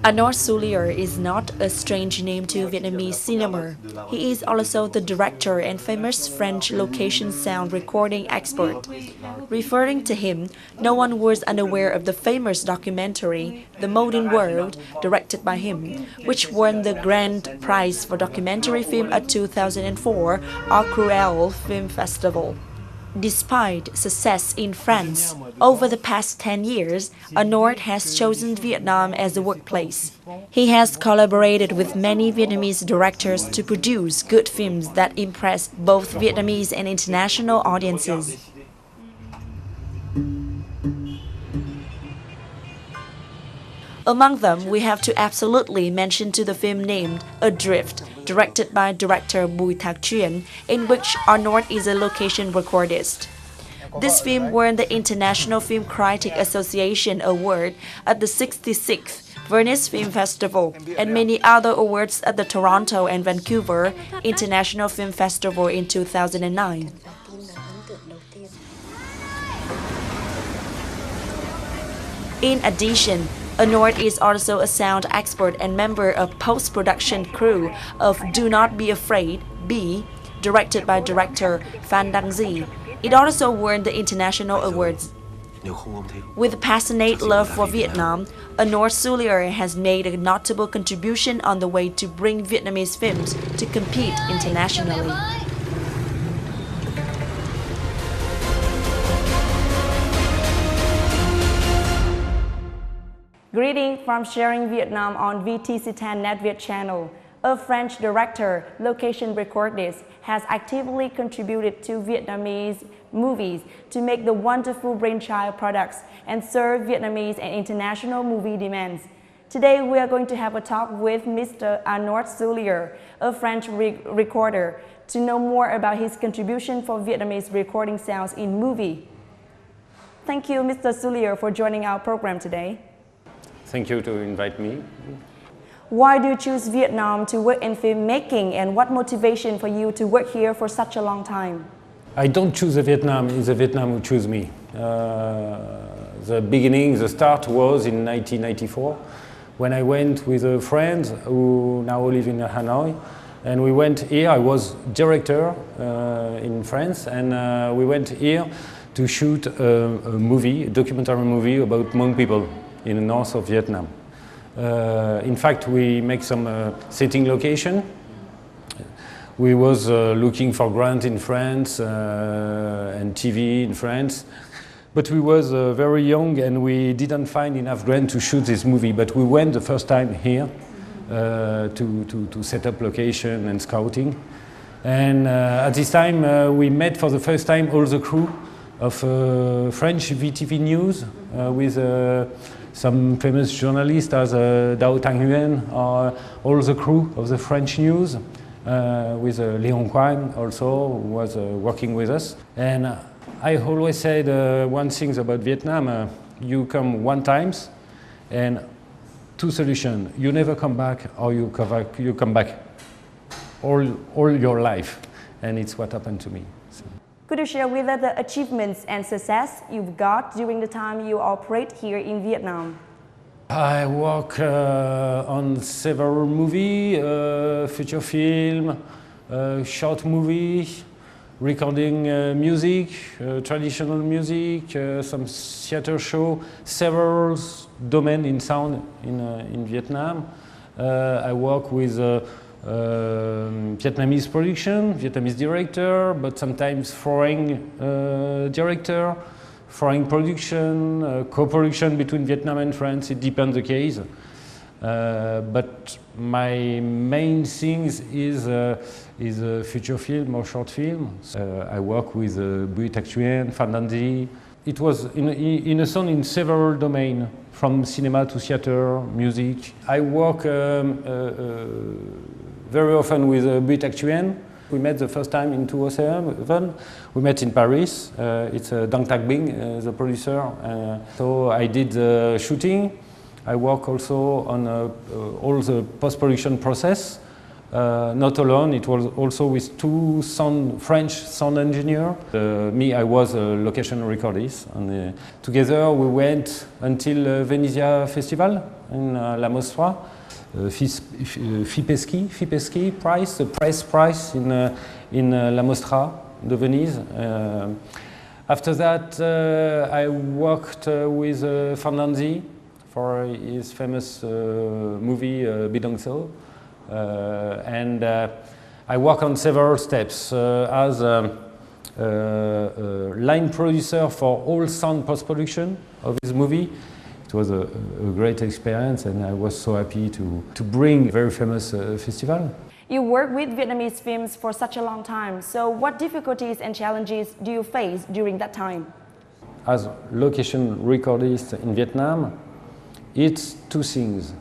Anor Soulier is not a strange name to Vietnamese cinema. He is also the director and famous French location sound recording expert. Referring to him, no one was unaware of the famous documentary The Modern World, directed by him, which won the Grand Prize for Documentary Film at 2004 Au Cruel Film Festival. Despite success in France, over the past 10 years, Anor has chosen Vietnam as a workplace. He has collaborated with many Vietnamese directors to produce good films that impress both Vietnamese and international audiences. Among them, we have to absolutely mention to the film named Adrift, directed by director Bùi Thạc Chuyên, in which Anor is a location recordist. This film won the International Film Critic Association Award at the 66th Venice Film Festival and many other awards at the Toronto and Vancouver International Film Festival in 2009. In addition, Anor is also a sound expert and member of post-production crew of Do Not Be Afraid, B, directed by director Phan Đăng Di. It also won the international awards. With passionate love for Vietnam, Anor Soulier has made a notable contribution on the way to bring Vietnamese films to compete internationally. Greetings from Sharing Vietnam on VTC10 NetViet channel. A French director, location recordist, has actively contributed to Vietnamese movies to make the wonderful brainchild products and serve Vietnamese and international movie demands. Today we are going to have a talk with Mr. Anor Soulier, a French recorder, to know more about his contribution for Vietnamese recording sounds in movie. Thank you, Mr. Soulier, for joining our program today. Thank you to invite me. Why do you choose Vietnam to work in filmmaking, and what motivation for you to work here for such a long time? I don't choose Vietnam, it's Vietnam who choose me. The beginning, the start was in 1994 when I went with a friend who now live in Hanoi, and we went here. I was director in France, and we went here to shoot a movie, a documentary movie about Hmong people in the north of Vietnam. In fact, we make some setting location. We was looking for grant in France and TV in France, but we was very young and we didn't find enough grant to shoot this movie. But we went the first time here to set up location and scouting. And at this time, we met for the first time all the crew of French VTV News with some famous journalists as Dao Tang Nguyen, or all the crew of the French news, with Léon Quang also, who was working with us. And I always said one thing about Vietnam: you come one time, and two solutions: you never come back, or you come back all your life. And it's what happened to me. So. Could you share with us the achievements and success you've got during the time you operate here in Vietnam? I work on several movies, feature film, short movie, recording music, traditional music, some theater show, several domains in sound in Vietnam. I work with Vietnamese production, Vietnamese director, but sometimes foreign director, foreign production, co-production between Vietnam and France. It depends the case. But my main things is a feature film or short film. I work with Bùi Thạc Chuyên, Phan Đăng Di. It was in a sound in several domains, from cinema to theater, music. I work very often with Bùi Thạc Chuyên. We met the first time in 2007. We met in Paris. It's Dang Tak Binh, the producer. So I did the shooting. I work also on all the post-production process, Not alone, it was also with two French sound engineers. Me, I was a location recordist. And together we went until Venezia Festival in La Mostra. Fipeschi prize, the press prize in La Mostra de Venise. After that, I worked with Fernanzi for his famous movie Bidongso. And I work on several steps as a line producer for all sound post-production of this movie. It was a great experience, and I was so happy to bring a very famous festival. You work with Vietnamese films for such a long time, so what difficulties and challenges do you face during that time? As location recordist in Vietnam, it's two things.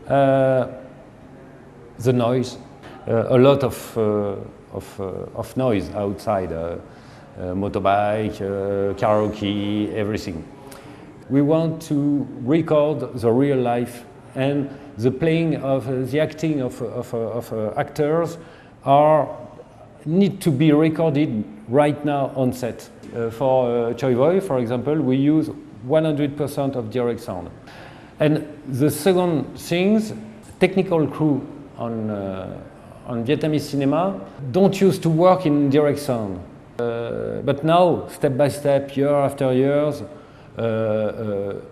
The noise, a lot of noise outside, motorbike, karaoke, everything. We want to record the real life, and the playing of the acting of actors need to be recorded right now on set. For Choi Voi, for example, we use 100% of direct sound. And the second thing, technical crew on Vietnamese cinema don't used to work in direct sound. But now, step by step, year after year,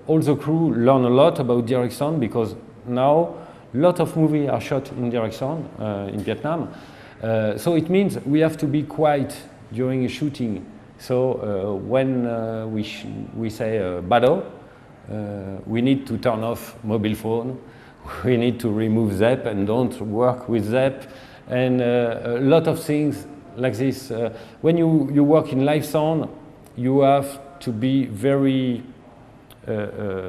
all the crew learn a lot about direct sound, because now a lot of movies are shot in direct sound in Vietnam. So it means we have to be quiet during shooting. So when we say battle, we need to turn off mobile phone. We need to remove ZEP and don't work with ZEP, and a lot of things like this. When you work in live sound, you have to be very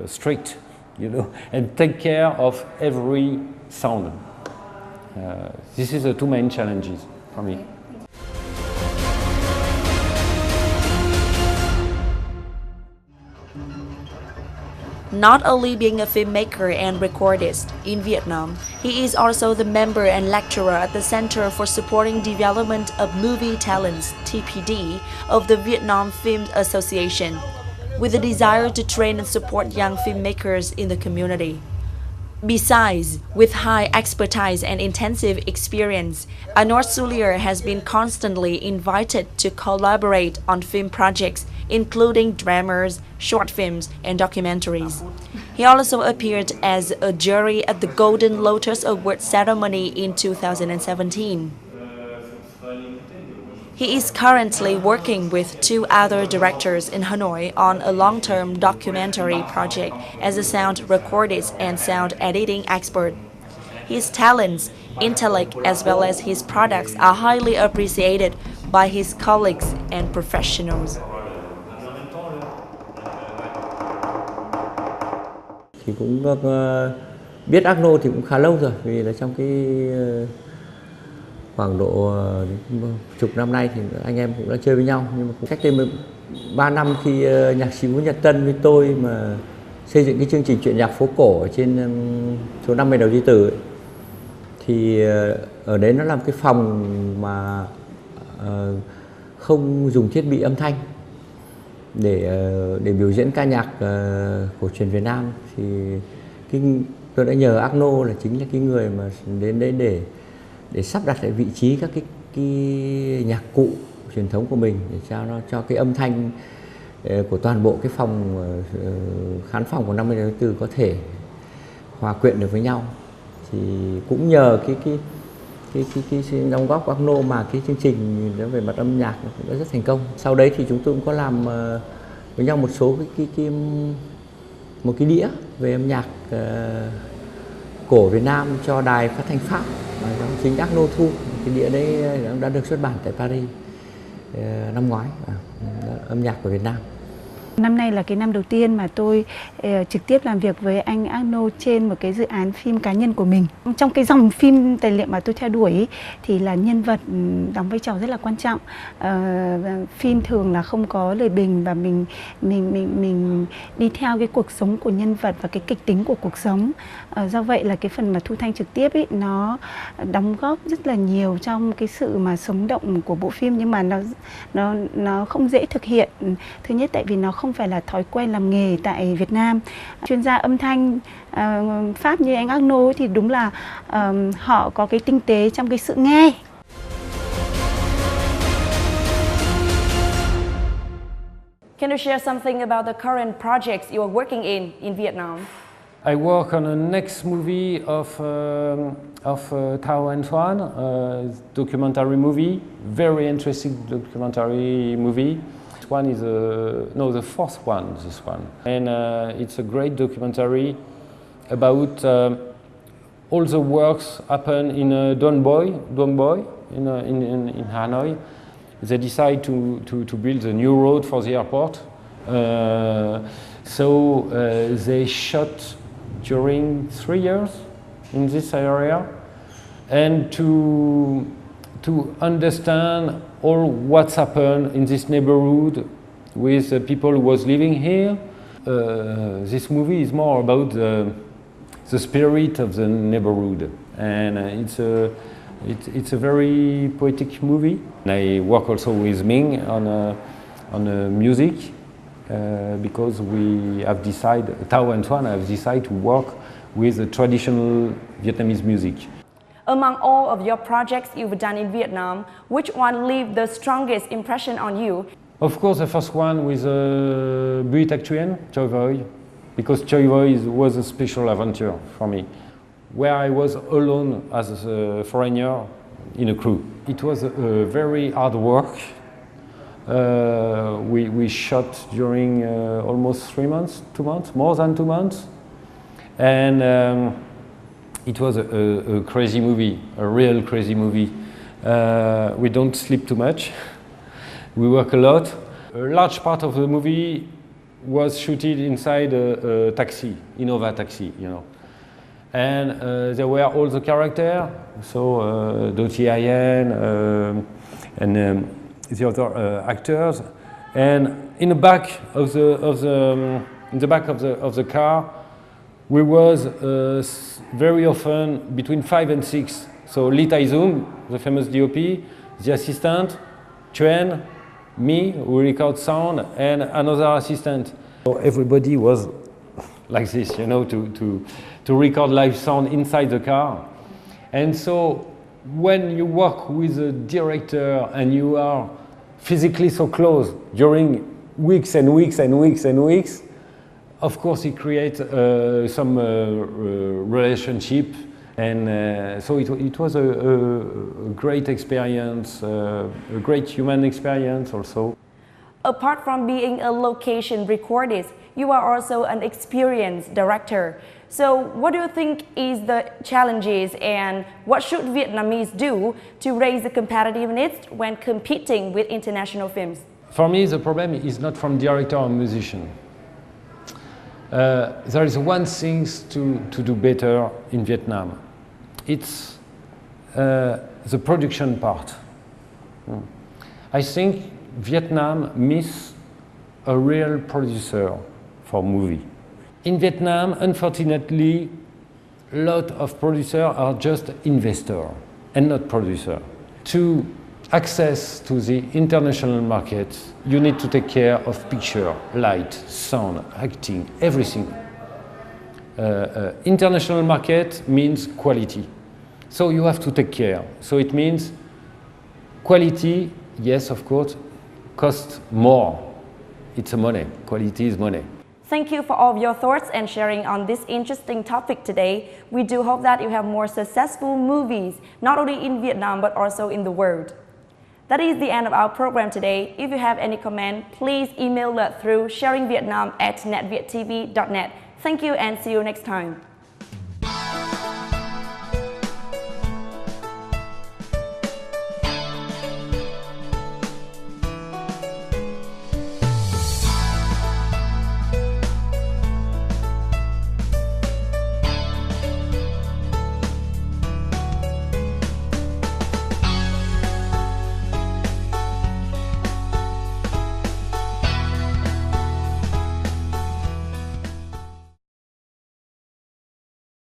strict, you know, and take care of every sound. This is the two main challenges for me. Not only being a filmmaker and recordist in Vietnam, he is also the member and lecturer at the Center for Supporting Development of Movie Talents, TPD, of the Vietnam Film Association, with a desire to train and support young filmmakers in the community. Besides, with high expertise and intensive experience, Anor Sulier has been constantly invited to collaborate on film projects, including dramas, short films, and documentaries. He also appeared as a jury at the Golden Lotus Award ceremony in 2017. He is currently working with two other directors in Hanoi on a long-term documentary project as a sound recordist and sound editing expert. His talents, intellect, as well as his products are highly appreciated by his colleagues and professionals. Thì cũng biết Agno thì cũng khá lâu rồi, vì là trong cái khoảng độ chục năm nay thì anh em cũng đã chơi với nhau. Nhưng mà cách đây 3 năm khi nhạc sĩ Vũ Nhật Tân với tôi mà xây dựng cái chương trình truyện nhạc phố cổ ở trên số 50 Đầu Di Tử ấy, thì ở đấy nó là một cái phòng mà không dùng thiết bị âm thanh để biểu diễn ca nhạc cổ truyền Việt Nam. Thì tôi đã nhờ Agno là chính là cái người mà đến đấy để sắp đặt lại vị trí các cái nhạc cụ truyền thống của mình, để cho cái âm thanh của toàn bộ cái phòng khán phòng của 50 Đầu Di Tử có thể hòa quyện được với nhau. Thì cũng nhờ cái đóng góp của Agno mà cái chương trình về mặt âm nhạc nó cũng đã rất thành công. Sau đấy thì chúng tôi cũng có làm với nhau một số một cái đĩa về âm nhạc cổ Việt Nam cho đài phát thanh Pháp, mà chính Agno thu. Cái đĩa đấy đã được xuất bản tại Paris năm ngoái, âm nhạc của Việt Nam. Năm nay là cái năm đầu tiên mà tôi trực tiếp làm việc với anh Agno trên một cái dự án phim cá nhân của mình. Trong cái dòng phim tài liệu mà tôi theo đuổi ý, thì là nhân vật đóng vai trò rất là quan trọng. Phim thường là không có lời bình và mình đi theo cái cuộc sống của nhân vật và cái kịch tính của cuộc sống. Do vậy là cái phần mà thu thanh trực tiếp ý, nó đóng góp rất là nhiều trong cái sự mà sống động của bộ phim, nhưng mà nó không dễ thực hiện. Thứ nhất tại vì nó không phải là thói quen làm nghề tại Việt Nam. Chuyên gia âm thanh Pháp như anh Arnaud thì đúng là họ có cái tinh tế trong cái sự nghe. Can you share something about the current projects you are working in Vietnam? I work on a next movie of Thao Antoine, a documentary movie, very interesting documentary movie. This one is the fourth one, this one. And it's a great documentary about all the works happen in Dong Boi in Hanoi. They decide to build a new road for the airport. So they shot during 3 years in this area, and to understand all what's happened in this neighborhood with the people who was living here. This movie is more about the spirit of the neighborhood, and it's a very poetic movie. And I work also with Ming on music because we have decided, Thao Antoine have decided to work with the traditional Vietnamese music. Among all of your projects you've done in Vietnam, which one left the strongest impression on you? Of course, the first one with Buit Ac Truyen, Choi Voi, because Choi Voi was a special adventure for me, where I was alone as a foreigner in a crew. It was a very hard work. We shot during almost 3 months, 2 months, more than 2 months. And it was a crazy movie, a real crazy movie. We don't sleep too much. We work a lot. A large part of the movie was shot inside a taxi, Innova taxi, you know. And there were all the characters, so Do Thi Hien and the other actors. And in the back of the car, we was very often between 5 and 6. So Lee Tai-zoom, the famous DOP, the assistant, Truyen, me, who record sound, and another assistant. So everybody was like this, you know, to record live sound inside the car. And so when you work with a director and you are physically so close during weeks and weeks and weeks and weeks, of course it creates some relationship. And so it was a great experience, a great human experience also. Apart from being a location recordist, you are also an experienced director. So what do you think is the challenges and what should Vietnamese do to raise the competitiveness when competing with international films? For me, the problem is not from director or musician. There is one thing to do better in Vietnam. It's the production part. I think Vietnam miss a real producer for movie. In Vietnam, unfortunately, a lot of producers are just investors and not producers. To access to the international market, you need to take care of picture, light, sound, acting, everything. International market means quality. So you have to take care. So it means quality, yes, of course, costs more. It's a money. Quality is money. Thank you for all of your thoughts and sharing on this interesting topic today. We do hope that you have more successful movies, not only in Vietnam, but also in the world. That is the end of our program today. If you have any comment, please email us through sharingvietnam@netvietTV.net. Thank you and see you next time.